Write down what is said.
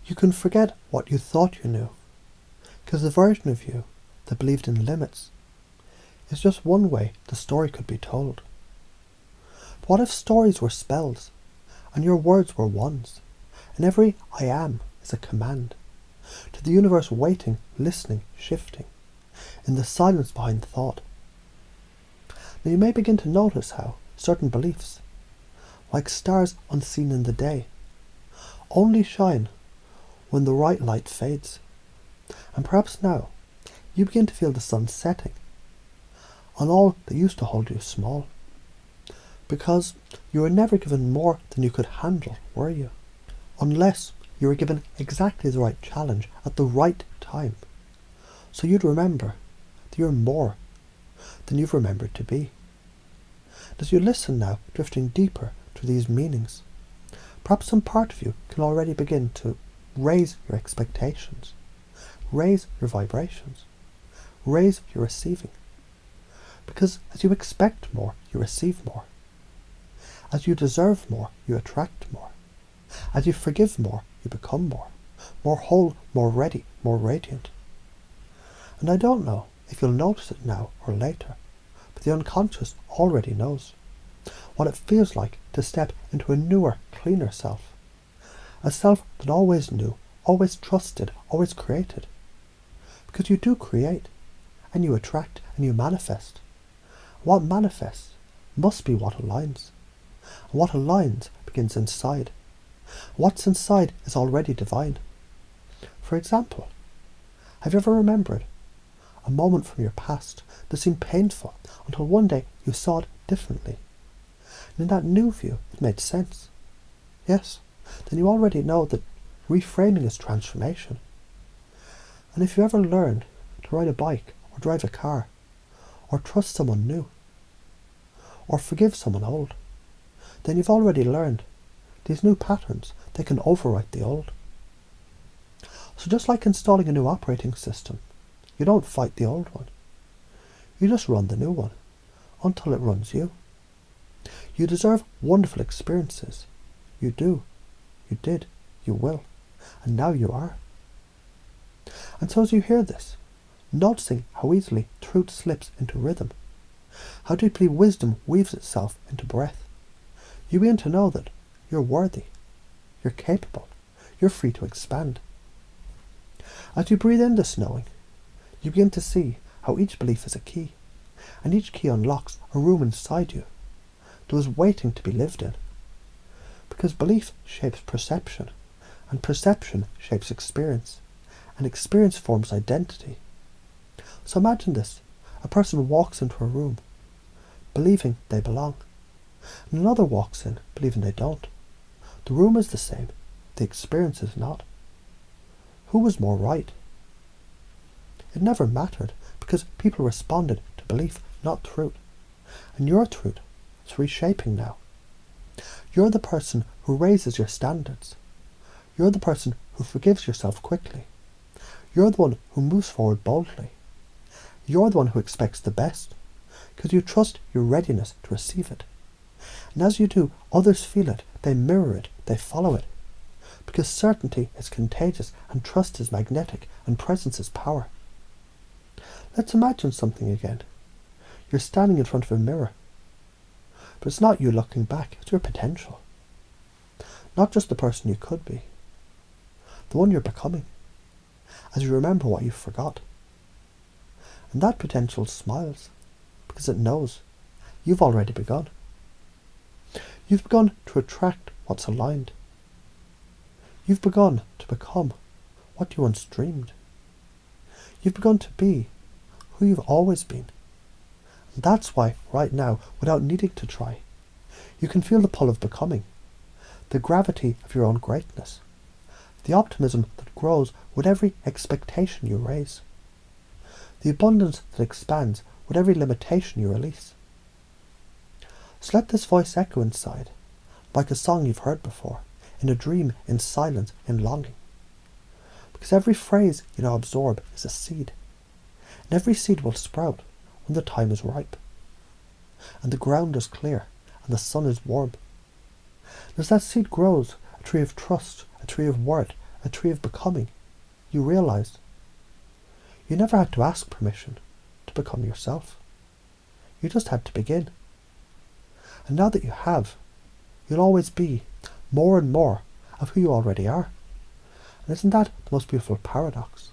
You can forget what you thought you knew, because the version of you that believed in limits is just one way the story could be told. But what if stories were spells, and your words were ones, and every I am is a command, to the universe waiting, listening, shifting, in the silence behind thought? Now you may begin to notice how certain beliefs, like stars unseen in the day, only shine when the right light fades. And perhaps now you begin to feel the sun setting on all that used to hold you small, because you were never given more than you could handle, were you? Unless you were given exactly the right challenge at the right time. So you'd remember that you're more than you've remembered to be. As you listen now, drifting deeper to these meanings, perhaps some part of you can already begin to raise your expectations, raise your vibrations, raise your receiving. Because as you expect more, you receive more. As you deserve more, you attract more. As you forgive more, you become more whole, more ready, more radiant. And I don't know if you'll notice it now or later, but the unconscious already knows what it feels like to step into a newer, cleaner self. A self that always knew, always trusted, always created. Because you do create, and you attract, and you manifest. What manifests must be what aligns. And what aligns begins inside. What's inside is already divine. For example, have you ever remembered a moment from your past that seemed painful until one day you saw it differently? And in that new view, it made sense. Yes, then you already know that reframing is transformation. And if you ever learned to ride a bike or drive a car, or trust someone new, or forgive someone old, then you've already learned these new patterns, they can overwrite the old. So just like installing a new operating system, you don't fight the old one. You just run the new one until it runs you. You deserve wonderful experiences. You do. You did. You will. And now you are. And so as you hear this, noticing how easily truth slips into rhythm, how deeply wisdom weaves itself into breath, you begin to know that you're worthy, you're capable, you're free to expand. As you breathe in this knowing, you begin to see how each belief is a key, and each key unlocks a room inside you that was waiting to be lived in. Because belief shapes perception, and perception shapes experience, and experience forms identity. So imagine this: a person walks into a room, believing they belong, and another walks in, believing they don't. The room is the same, the experience is not. Who was more right? It never mattered, because people responded to belief, not truth. And your truth is reshaping now. You're the person who raises your standards. You're the person who forgives yourself quickly. You're the one who moves forward boldly. You're the one who expects the best, because you trust your readiness to receive it. And as you do, others feel it, they mirror it, they follow it. Because certainty is contagious, and trust is magnetic, and presence is power. Let's imagine something again. You're standing in front of a mirror. But it's not you looking back, it's your potential. Not just the person you could be. The one you're becoming. As you remember what you forgot. And that potential smiles, because it knows you've already begun. You've begun to attract what's aligned. You've begun to become what you once dreamed. You've begun to be who you've always been. And that's why, right now, without needing to try, you can feel the pull of becoming, the gravity of your own greatness, the optimism that grows with every expectation you raise, the abundance that expands with every limitation you release. So let this voice echo inside, like a song you've heard before, in a dream, in silence, in longing. Because every phrase you now absorb is a seed, and every seed will sprout when the time is ripe, and the ground is clear, and the sun is warm. And as that seed grows, a tree of trust, a tree of worth, a tree of becoming, you realized you never had to ask permission to become yourself. You just had to begin. And now that you have, you'll always be more and more of who you already are. And isn't that the most beautiful paradox?